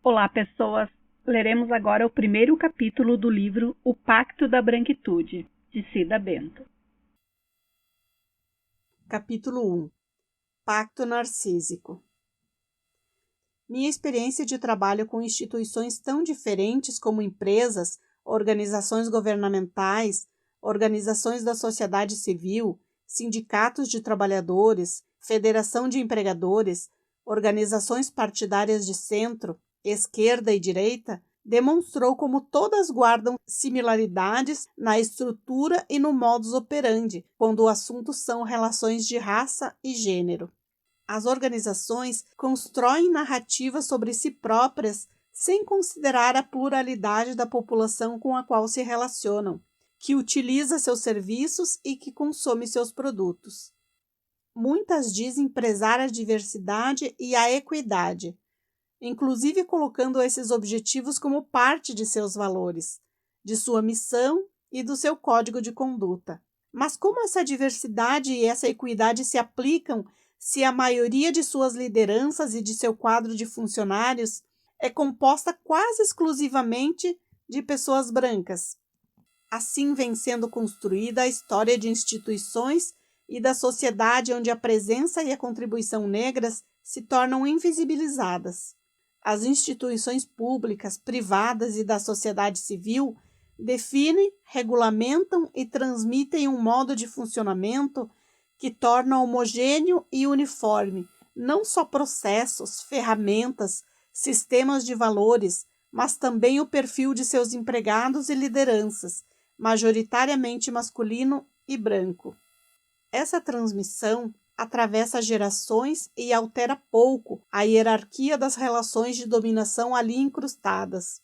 Olá, pessoas! Leremos agora o primeiro capítulo do livro O Pacto da Branquitude, de Cida Bento. Capítulo 1 Pacto Narcísico. Minha experiência de trabalho com instituições tão diferentes como empresas, organizações governamentais, organizações da sociedade civil, sindicatos de trabalhadores, federação de empregadores, organizações partidárias de centro, esquerda e direita, demonstrou como todas guardam similaridades na estrutura e no modus operandi, quando o assunto são relações de raça e gênero. As organizações constroem narrativas sobre si próprias sem considerar a pluralidade da população com a qual se relacionam, que utiliza seus serviços e que consome seus produtos. Muitas dizem prezar a diversidade e a equidade, inclusive colocando esses objetivos como parte de seus valores, de sua missão e do seu código de conduta. Mas como essa diversidade e essa equidade se aplicam se a maioria de suas lideranças e de seu quadro de funcionários é composta quase exclusivamente de pessoas brancas? Assim vem sendo construída a história de instituições e da sociedade onde a presença e a contribuição negras se tornam invisibilizadas. As instituições públicas, privadas e da sociedade civil definem, regulamentam e transmitem um modo de funcionamento que torna homogêneo e uniforme não só processos, ferramentas, sistemas de valores, mas também o perfil de seus empregados e lideranças, majoritariamente masculino e branco. Essa transmissão atravessa gerações e altera pouco a hierarquia das relações de dominação ali incrustadas.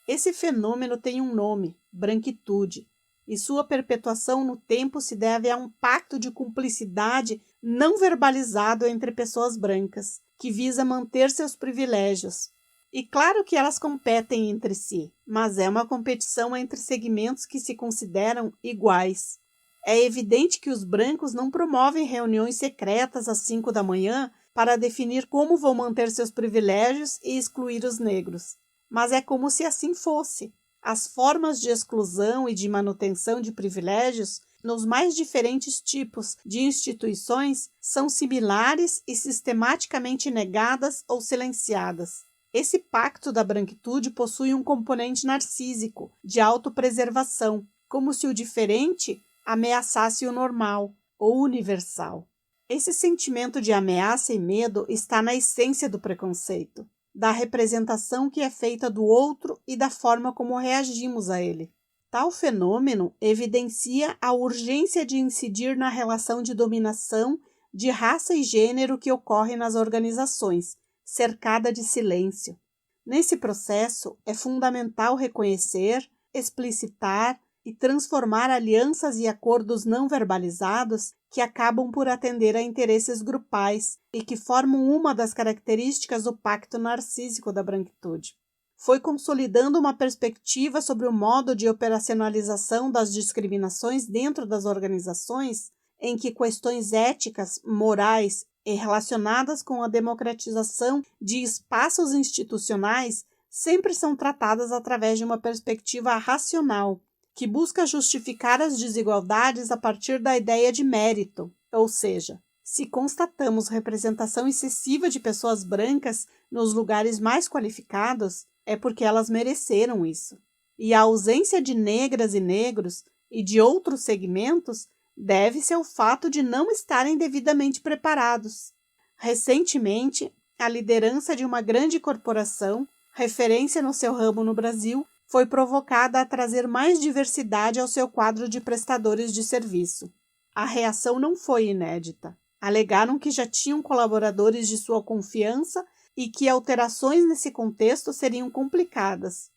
Esse fenômeno tem um nome, branquitude, e sua perpetuação no tempo se deve a um pacto de cumplicidade não verbalizado entre pessoas brancas, que visa manter seus privilégios. E claro que elas competem entre si, mas é uma competição entre segmentos que se consideram iguais. É evidente que os brancos não promovem reuniões secretas às 5 da manhã para definir como vão manter seus privilégios e excluir os negros. Mas é como se assim fosse. As formas de exclusão e de manutenção de privilégios nos mais diferentes tipos de instituições são similares e sistematicamente negadas ou silenciadas. Esse pacto da branquitude possui um componente narcísico, de autopreservação, como se o diferente ameaçasse o normal ou universal. Esse sentimento de ameaça e medo está na essência do preconceito, da representação que é feita do outro e da forma como reagimos a ele. Tal fenômeno evidencia a urgência de incidir na relação de dominação de raça e gênero que ocorre nas organizações, cercada de silêncio. Nesse processo, é fundamental reconhecer, explicitar e transformar alianças e acordos não verbalizados que acabam por atender a interesses grupais e que formam uma das características do pacto narcísico da branquitude. Foi consolidando uma perspectiva sobre o modo de operacionalização das discriminações dentro das organizações, em que questões éticas, morais e relacionadas com a democratização de espaços institucionais sempre são tratadas através de uma perspectiva racional, que busca justificar as desigualdades a partir da ideia de mérito, ou seja, se constatamos representação excessiva de pessoas brancas nos lugares mais qualificados, é porque elas mereceram isso. E a ausência de negras e negros e de outros segmentos deve-se ao fato de não estarem devidamente preparados. Recentemente, a liderança de uma grande corporação, referência no seu ramo no Brasil, foi provocada a trazer mais diversidade ao seu quadro de prestadores de serviço. A reação não foi inédita. Alegaram que já tinham colaboradores de sua confiança e que alterações nesse contexto seriam complicadas.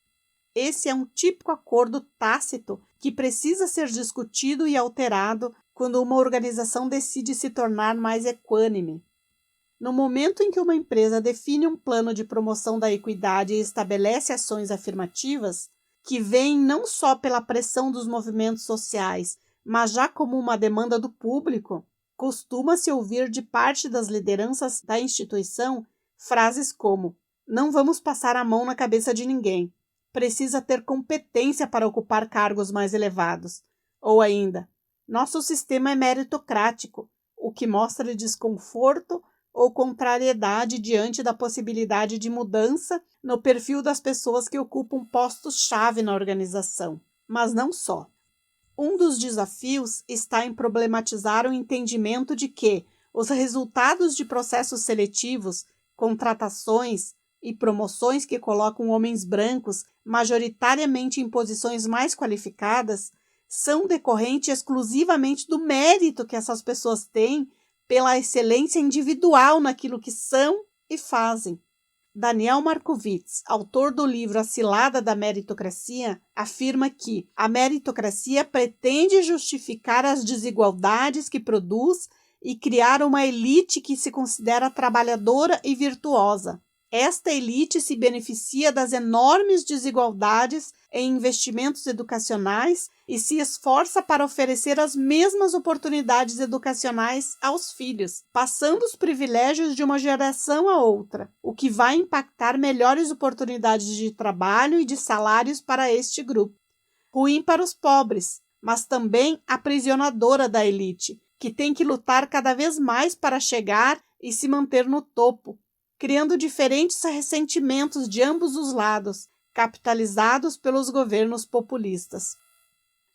Esse é um típico acordo tácito que precisa ser discutido e alterado quando uma organização decide se tornar mais equânime. No momento em que uma empresa define um plano de promoção da equidade e estabelece ações afirmativas, que vêm não só pela pressão dos movimentos sociais, mas já como uma demanda do público, costuma-se ouvir de parte das lideranças da instituição frases como Não vamos passar a mão na cabeça de ninguém. Precisa ter competência para ocupar cargos mais elevados. Ou ainda, nosso sistema é meritocrático, o que mostra desconforto ou contrariedade diante da possibilidade de mudança no perfil das pessoas que ocupam postos-chave na organização. Mas não só. Um dos desafios está em problematizar o entendimento de que os resultados de processos seletivos, contratações e promoções que colocam homens brancos majoritariamente em posições mais qualificadas são decorrentes exclusivamente do mérito que essas pessoas têm pela excelência individual naquilo que são e fazem. Daniel Markovits, autor do livro A Cilada da Meritocracia, afirma que a meritocracia pretende justificar as desigualdades que produz e criar uma elite que se considera trabalhadora e virtuosa. Esta elite se beneficia das enormes desigualdades em investimentos educacionais e se esforça para oferecer as mesmas oportunidades educacionais aos filhos, passando os privilégios de uma geração a outra, o que vai impactar melhores oportunidades de trabalho e de salários para este grupo. Ruim para os pobres, mas também aprisionadora da elite, que tem que lutar cada vez mais para chegar e se manter no topo, criando diferentes ressentimentos de ambos os lados, capitalizados pelos governos populistas.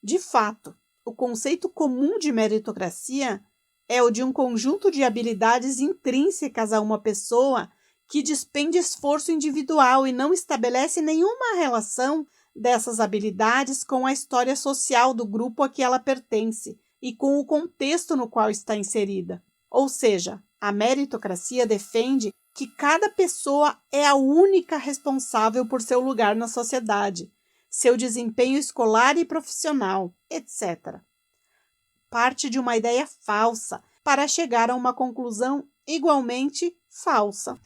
De fato, o conceito comum de meritocracia é o de um conjunto de habilidades intrínsecas a uma pessoa que despende esforço individual e não estabelece nenhuma relação dessas habilidades com a história social do grupo a que ela pertence e com o contexto no qual está inserida. Ou seja, a meritocracia defende que cada pessoa é a única responsável por seu lugar na sociedade, seu desempenho escolar e profissional, etc. Parte de uma ideia falsa para chegar a uma conclusão igualmente falsa.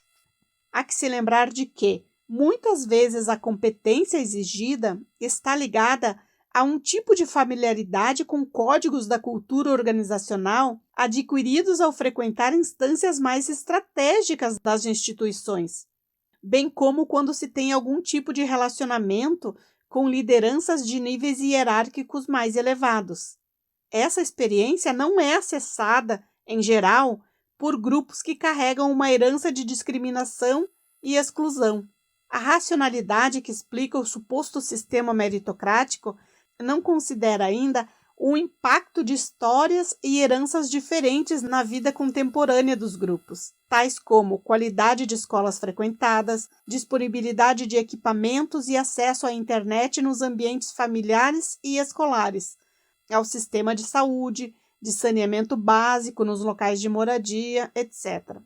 Há que se lembrar de que, muitas vezes, a competência exigida está ligada a um tipo de familiaridade com códigos da cultura organizacional adquiridos ao frequentar instâncias mais estratégicas das instituições, bem como quando se tem algum tipo de relacionamento com lideranças de níveis hierárquicos mais elevados. Essa experiência não é acessada, em geral, por grupos que carregam uma herança de discriminação e exclusão. A racionalidade que explica o suposto sistema meritocrático não considera ainda o impacto de histórias e heranças diferentes na vida contemporânea dos grupos, tais como qualidade de escolas frequentadas, disponibilidade de equipamentos e acesso à internet nos ambientes familiares e escolares, ao sistema de saúde, de saneamento básico nos locais de moradia, etc.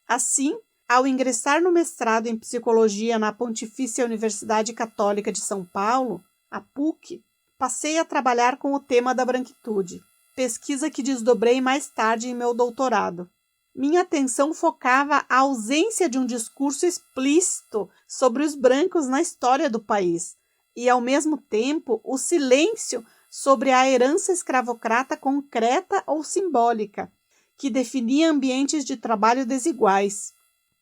Assim, ao ingressar no mestrado em Psicologia na Pontifícia Universidade Católica de São Paulo, a PUC, passei a trabalhar com o tema da branquitude, pesquisa que desdobrei mais tarde em meu doutorado. Minha atenção focava a ausência de um discurso explícito sobre os brancos na história do país e, ao mesmo tempo, o silêncio sobre a herança escravocrata concreta ou simbólica, que definia ambientes de trabalho desiguais.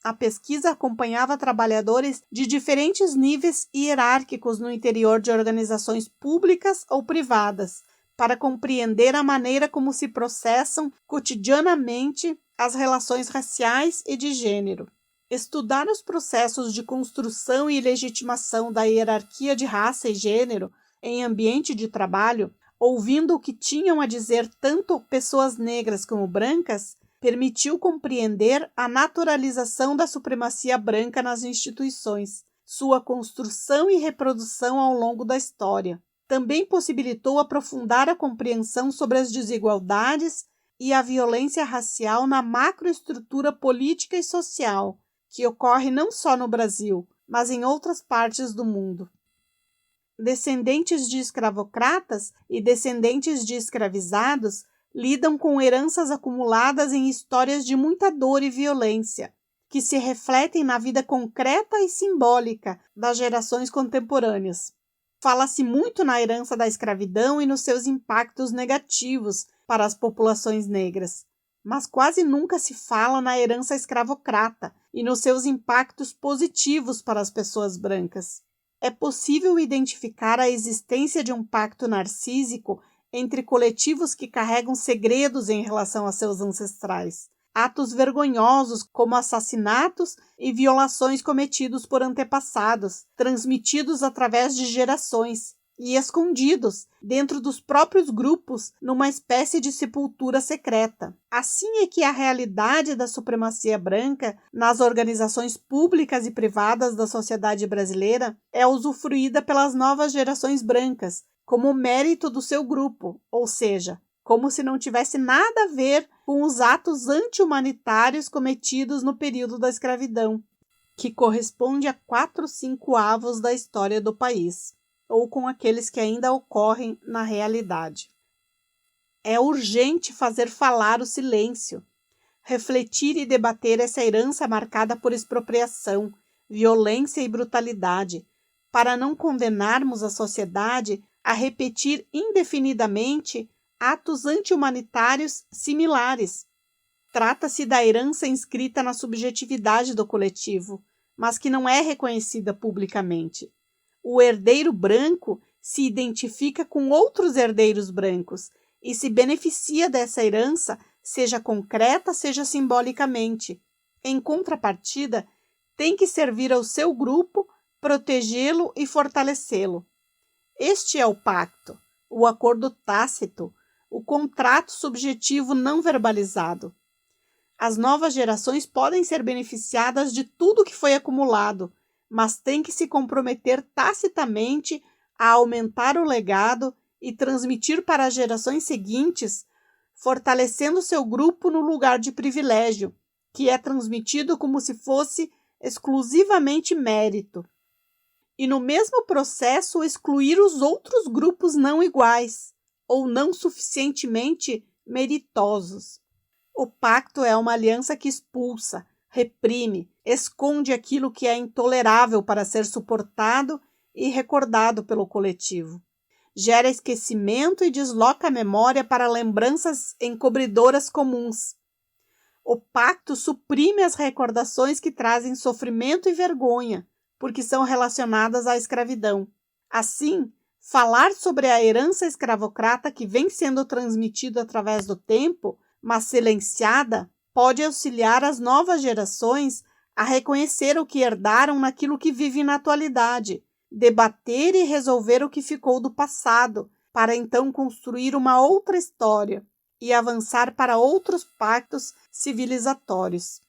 A pesquisa acompanhava trabalhadores de diferentes níveis hierárquicos no interior de organizações públicas ou privadas, para compreender a maneira como se processam cotidianamente as relações raciais e de gênero. Estudar os processos de construção e legitimação da hierarquia de raça e gênero em ambiente de trabalho, ouvindo o que tinham a dizer tanto pessoas negras como brancas, permitiu compreender a naturalização da supremacia branca nas instituições, sua construção e reprodução ao longo da história. Também possibilitou aprofundar a compreensão sobre as desigualdades e a violência racial na macroestrutura política e social, que ocorre não só no Brasil, mas em outras partes do mundo. Descendentes de escravocratas e descendentes de escravizados lidam com heranças acumuladas em histórias de muita dor e violência, que se refletem na vida concreta e simbólica das gerações contemporâneas. Fala-se muito na herança da escravidão e nos seus impactos negativos para as populações negras, mas quase nunca se fala na herança escravocrata e nos seus impactos positivos para as pessoas brancas. É possível identificar a existência de um pacto narcísico entre coletivos que carregam segredos em relação a seus ancestrais, atos vergonhosos como assassinatos e violações cometidos por antepassados, transmitidos através de gerações e escondidos dentro dos próprios grupos numa espécie de sepultura secreta. Assim é que a realidade da supremacia branca nas organizações públicas e privadas da sociedade brasileira é usufruída pelas novas gerações brancas como mérito do seu grupo, ou seja, como se não tivesse nada a ver com os atos anti-humanitários cometidos no período da escravidão, que corresponde a 4/5 da história do país, ou com aqueles que ainda ocorrem na realidade. É urgente fazer falar o silêncio, refletir e debater essa herança marcada por expropriação, violência e brutalidade, para não condenarmos a sociedade a repetir indefinidamente atos anti-humanitários similares. Trata-se da herança inscrita na subjetividade do coletivo, mas que não é reconhecida publicamente. O herdeiro branco se identifica com outros herdeiros brancos e se beneficia dessa herança, seja concreta, seja simbolicamente. Em contrapartida, tem que servir ao seu grupo, protegê-lo e fortalecê-lo. Este é o pacto, o acordo tácito, o contrato subjetivo não verbalizado. As novas gerações podem ser beneficiadas de tudo que foi acumulado, mas têm que se comprometer tacitamente a aumentar o legado e transmitir para as gerações seguintes, fortalecendo seu grupo no lugar de privilégio, que é transmitido como se fosse exclusivamente mérito. E no mesmo processo excluir os outros grupos não iguais ou não suficientemente meritosos. O pacto é uma aliança que expulsa, reprime, esconde aquilo que é intolerável para ser suportado e recordado pelo coletivo. Gera esquecimento e desloca a memória para lembranças encobridoras comuns. O pacto suprime as recordações que trazem sofrimento e vergonha, porque são relacionadas à escravidão. Assim, falar sobre a herança escravocrata que vem sendo transmitida através do tempo, mas silenciada, pode auxiliar as novas gerações a reconhecer o que herdaram naquilo que vive na atualidade, debater e resolver o que ficou do passado, para então construir uma outra história e avançar para outros pactos civilizatórios.